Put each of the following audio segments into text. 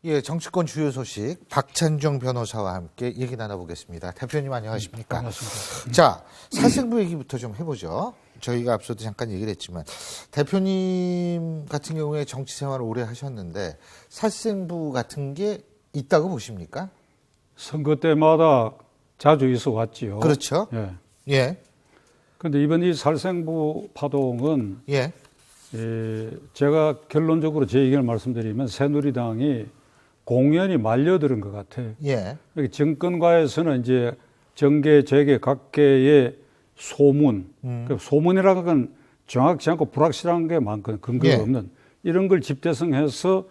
예, 정치권 주요 소식 박찬정 변호사와 함께 얘기 나눠보겠습니다. 대표님 안녕하십니까? 반갑습니다. 자, 살생부 얘기부터 좀 해보죠. 저희가 앞서도 잠깐 얘기를 했지만 대표님 같은 경우에 정치 생활을 오래 하셨는데 살생부 같은 게 있다고 보십니까? 선거 때마다 자주 있어 왔지요. 그렇죠. 예. 예, 그런데 이번 이 살생부 파동은 예, 제가 결론적으로 제 의견을 말씀드리면 새누리당이 공연히 말려들은 것 같아요. 예, 정권과에서는 이제 정계, 재계, 각계의 소문, 그 소문이라는 건 정확치 않고 불확실한 게 많거든요. 근거가 예. 없는 이런 걸 집대성해서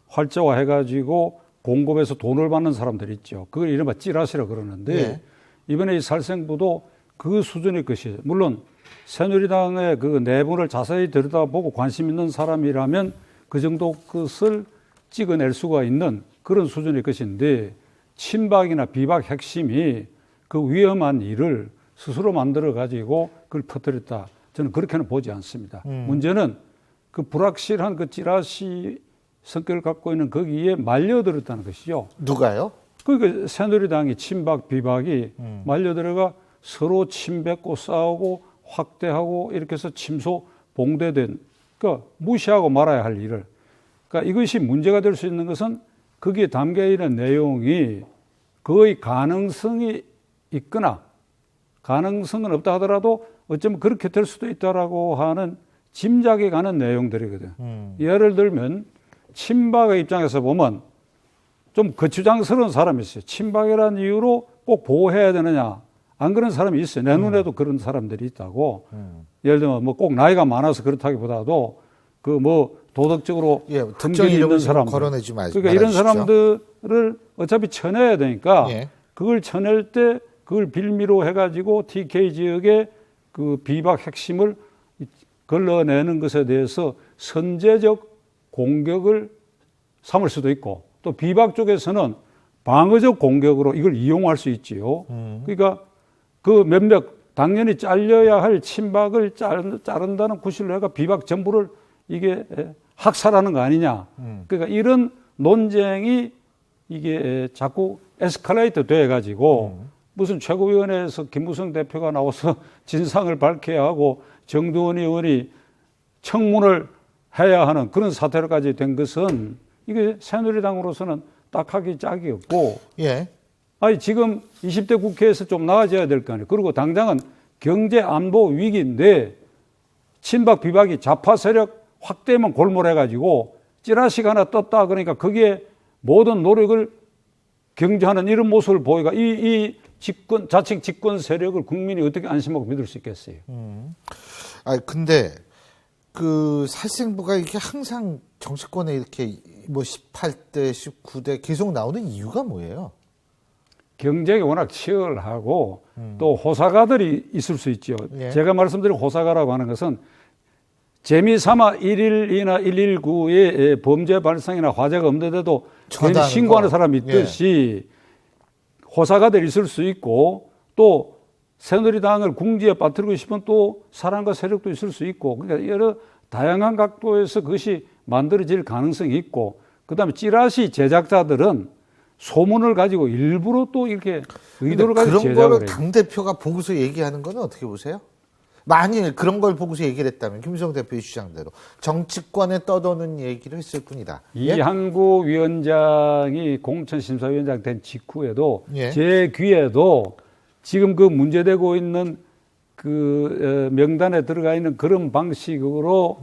활자화해가지고 공급해서 돈을 받는 사람들이 있죠. 그걸 이른바 찌라시라 그러는데 예. 이번에 이 살생부도 그 수준의 것이에요. 물론 새누리당의 그 내부를 자세히 들여다보고 관심 있는 사람이라면 그 정도 것을 찍어낼 수가 있는 그런 수준의 것인데 친박이나 비박 핵심이 그 위험한 일을 스스로 만들어가지고 그걸 퍼뜨렸다. 저는 그렇게는 보지 않습니다. 문제는 그 불확실한 그 찌라시 성격을 갖고 있는 거기에 말려들었다는 것이죠. 누가요? 그러니까 새누리당이 친박, 비박이 말려들어가 서로 침뱉고 싸우고 확대하고 이렇게 해서 침소 봉대된, 그러니까 무시하고 말아야 할 일을. 그러니까 이것이 문제가 될 수 있는 것은 거기에 담겨 있는 내용이 거의 가능성이 있거나 가능성은 없다 하더라도 어쩌면 그렇게 될 수도 있다라고 하는 짐작이 가는 내용들이거든. 예를 들면 친박의 입장에서 보면 좀 거추장스러운 사람이 있어요. 친박이라는 이유로 꼭 보호해야 되느냐. 안 그런 사람이 있어요. 내 눈에도 그런 사람들이 있다고. 예를 들면 뭐 꼭 나이가 많아서 그렇다기보다도 그 뭐 도덕적으로 예, 특정 있는 사람, 거론하지 마십시오. 그러니까 이런 사람들을 어차피 쳐내야 되니까 예. 그걸 쳐낼 때 그걸 빌미로 해가지고 TK 지역의 그 비박 핵심을 걸러내는 것에 대해서 선제적 공격을 삼을 수도 있고 또 비박 쪽에서는 방어적 공격으로 이걸 이용할 수 있지요. 그러니까 그 몇몇 당연히 잘려야 할 친박을 자른다는 구실로 해가 비박 전부를 이게 학살하는 거 아니냐. 그러니까 이런 논쟁이 이게 자꾸 에스컬레이트 돼가지고 무슨 최고위원회에서 김무성 대표가 나와서 진상을 밝혀야 하고 정두원 의원이 청문을 해야 하는 그런 사태로까지 된 것은 이게 새누리당으로서는 딱하기 짝이 없고 예. 아니 지금 20대 국회에서 좀 나아져야 될 거 아니에요. 그리고 당장은 경제 안보 위기인데 친박 비박이 좌파 세력 확대만 골몰해가지고 찌라시가 하나 떴다 그러니까 거기에 모든 노력을 경주하는 이런 모습을 보이가 이 집권 자칭 집권 세력을 국민이 어떻게 안심하고 믿을 수 있겠어요? 아 근데 그 살생부가 이렇게 항상 정치권에 이렇게 뭐 18대, 19대 계속 나오는 이유가 뭐예요? 경쟁이 워낙 치열하고 또 호사가들이 있을 수 있죠. 예. 제가 말씀드린 호사가라고 하는 것은 재미삼아 112나 119의 범죄 발생이나 화재가 없는데도 괜히 신고하는 사람이 있듯이 호사가들이 있을 수 있고 또 새누리당을 궁지에 빠뜨리고 싶은 또 사람과 세력도 있을 수 있고 그러니까 여러 다양한 각도에서 그것이 만들어질 가능성이 있고 그다음에 찌라시 제작자들은 소문을 가지고 일부러 또 이렇게 의도를 가지고 그런 제작을 거를 해요. 당대표가 보고서 얘기하는 거는 어떻게 보세요? 만일 그런 걸 보고서 얘기를 했다면 김무성 대표의 주장대로 정치권에 떠도는 얘기를 했을 뿐이다. 이한구 위원장이 공천심사위원장 된 직후에도 예. 제 귀에도 지금 그 문제되고 있는 그 명단에 들어가 있는 그런 방식으로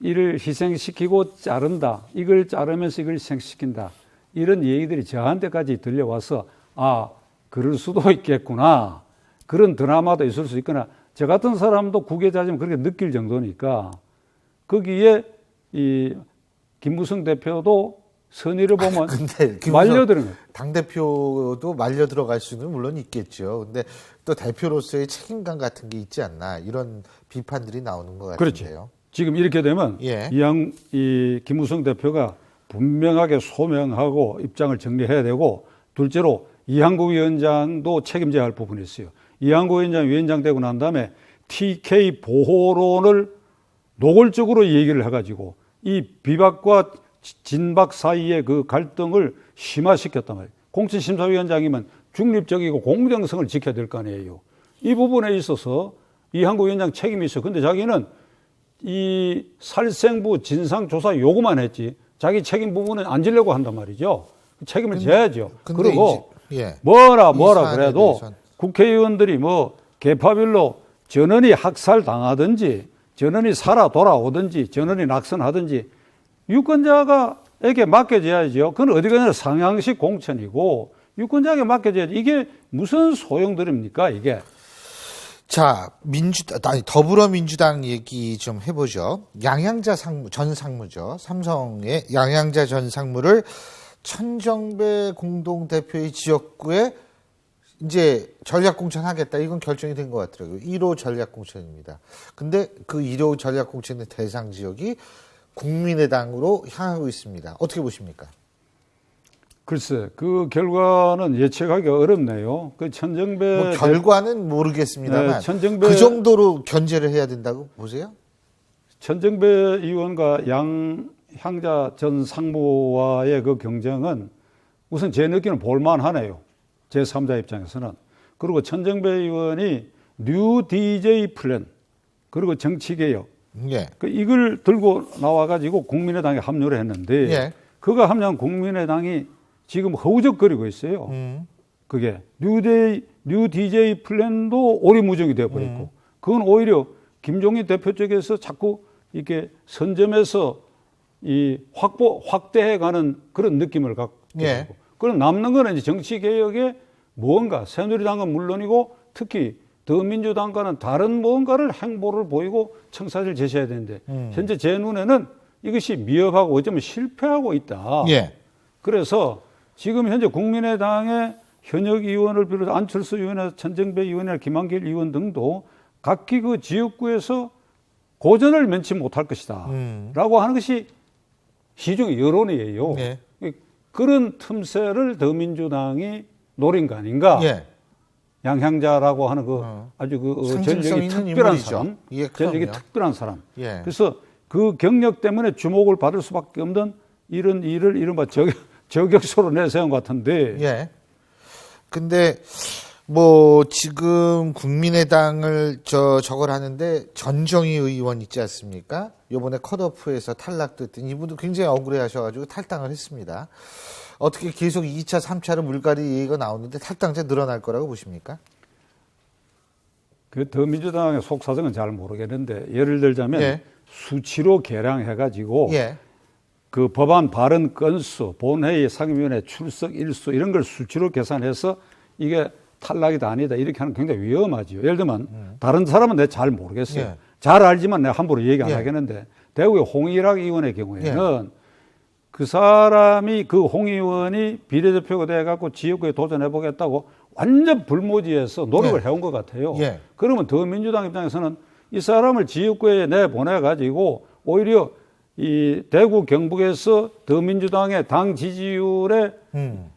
이를 희생시키고 자른다. 이걸 자르면서 이걸 희생시킨다. 이런 얘기들이 저한테까지 들려와서 아 그럴 수도 있겠구나. 그런 드라마도 있을 수 있거나 저 같은 사람도 국외자지만 그렇게 느낄 정도니까 거기에 이 김무성 대표도 선의를 보면 근데 말려드는 거예요. 당대표도 말려 들어갈 수는 물론 있겠죠. 근데 또 대표로서의 책임감 같은 게 있지 않나 이런 비판들이 나오는 것 같은데요. 그렇죠. 지금 이렇게 되면 예. 이 김무성 대표가 분명하게 소명하고 입장을 정리해야 되고 둘째로 이한구 위원장도 책임져야 할 부분이 있어요. 이한구 위원장 되고 난 다음에 TK 보호론을 노골적으로 얘기를 해가지고 이 비박과 진박 사이의 그 갈등을 심화시켰단 말이에요. 공천심사위원장이면 중립적이고 공정성을 지켜야 될 거 아니에요. 이 부분에 있어서 이한구 위원장 책임이 있어요. 근데 자기는 이 살생부 진상조사 요구만 했지 자기 책임 부분은 안 지려고 한단 말이죠. 책임을 져야죠. 그리고 예. 뭐라 사안에 그래도 대해서는. 국회의원들이 뭐 계파별로 전원이 학살당하든지 전원이 살아 돌아오든지 전원이 낙선하든지 유권자에게 맡겨져야죠. 그건 어디 가나 상향식 공천이고 유권자에게 맡겨져야지. 이게 무슨 소용돌입니까 이게. 자, 더불어민주당 얘기 좀 해보죠. 양양자 전 상무죠. 삼성의 양양자 전 상무를 천정배 공동대표의 지역구에 이제 전략공천하겠다. 이건 결정이 된 것 같더라고요. 1호 전략공천입니다. 근데 그 1호 전략공천의 대상 지역이 국민의당으로 향하고 있습니다. 어떻게 보십니까? 글쎄, 그 결과는 예측하기 어렵네요. 그 천정배 뭐 결과는 모르겠습니다만 천정배 그 정도로 견제를 해야 된다고 보세요? 천정배 의원과 양향자 전 상무와의 그 경쟁은 우선 제 느낌은 볼만하네요. 제3자 입장에서는. 그리고 천정배 의원이 뉴 DJ 플랜 그리고 정치개혁 예. 이걸 들고 나와가지고 국민의당에 합류를 했는데 예. 그가 합류한 국민의당이 지금 허우적거리고 있어요. 그게 뉴 DJ 플랜도 오리무중이 되어버렸고 그건 오히려 김종인 대표 쪽에서 자꾸 이렇게 선점해서 이 확대해가는 그런 느낌을 갖고 예. 있고 그럼 남는 거는 이제 정치개혁에 무언가 새누리당은 물론이고 특히 더민주당과는 다른 무언가를 행보를 보이고 청사를 제시해야 되는데 현재 제 눈에는 이것이 미흡하고 어쩌면 실패하고 있다. 예. 그래서 지금 현재 국민의당의 현역 의원을 비롯해 안철수 의원이나 천정배 의원이나 김한길 의원 등도 각기 그 지역구에서 고전을 면치 못할 것이다. 라고 하는 것이 시중의 여론이에요. 예. 그런 틈새를 더민주당이 노린 거 아닌가. 예. 양향자라고 하는 그 아주 그 전력이 특별한 사람. 예, 전력이 특별한 사람. 예. 그래서 그 경력 때문에 주목을 받을 수밖에 없는 이런 일을 이른바 저격수로 내세운 것 같은데. 예. 근데 뭐 지금 국민의당을 저걸 하는데 전정희 의원 있지 않습니까? 요번에 컷오프에서 탈락됐던 이분도 굉장히 억울해하셔가지고 탈당을 했습니다. 어떻게 계속 2차, 3차로 물갈이 얘기가 나오는데 탈당자 늘어날 거라고 보십니까? 그 더민주당의 속사정은 잘 모르겠는데 예를 들자면 예. 수치로 계량해가지고 예. 그 법안 발언 건수, 본회의 상임위원회 출석 일수 이런 걸 수치로 계산해서 이게 탈락이다 아니다 이렇게 하는 게 굉장히 위험하죠. 예를 들면 다른 사람은 내가 잘 모르겠어요. 예. 잘 알지만 내가 함부로 얘기 안 예. 하겠는데 대구의 홍일학 의원의 경우에는 그 사람이 그 홍 의원이 비례대표가 돼갖고 지역구에 도전해보겠다고 완전 불모지에서 노력을 해온 것 같아요. 예. 그러면 더민주당 입장에서는 이 사람을 지역구에 내보내가지고 오히려 이 대구 경북에서 더민주당의 당 지지율에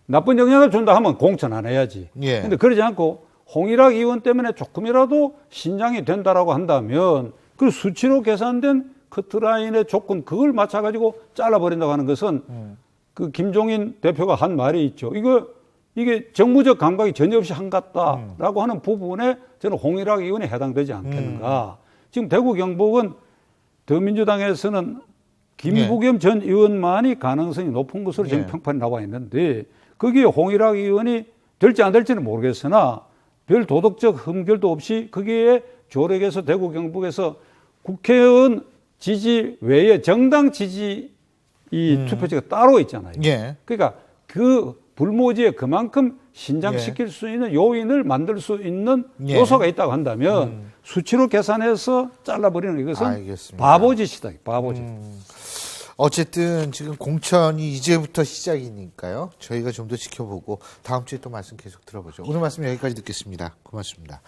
나쁜 영향을 준다 하면 공천 안 해야지. 예. 근데 그러지 않고 홍일학 의원 때문에 조금이라도 신장이 된다라고 한다면 그 수치로 계산된 커트라인의 조건 그걸 맞춰가지고 잘라버린다고 하는 것은 그 김종인 대표가 한 말이 있죠. 이게 정무적 감각이 전혀 없이 한 같다라고 하는 부분에 저는 홍일학 의원이 해당되지 않겠는가. 지금 대구 경북은 더민주당에서는 김부겸 전 의원만이 가능성이 높은 것으로 지금 평판이 나와 있는데 거기에 홍일학 의원이 될지 안 될지는 모르겠으나 별 도덕적 흠결도 없이 거기에 조력해서 대구 경북에서 국회의원 지지 외에 정당 지지 이 투표지가 따로 있잖아요. 예. 그러니까 그 불모지에 그만큼 신장시킬 수 있는 요인을 만들 수 있는 요소가 있다고 한다면 수치로 계산해서 잘라버리는 이것은 알겠습니다. 바보짓이다. 바보짓. 어쨌든 지금 공천이 이제부터 시작이니까요. 저희가 좀 더 지켜보고 다음 주에 또 말씀 계속 들어보죠. 오늘 말씀 여기까지 듣겠습니다. 고맙습니다.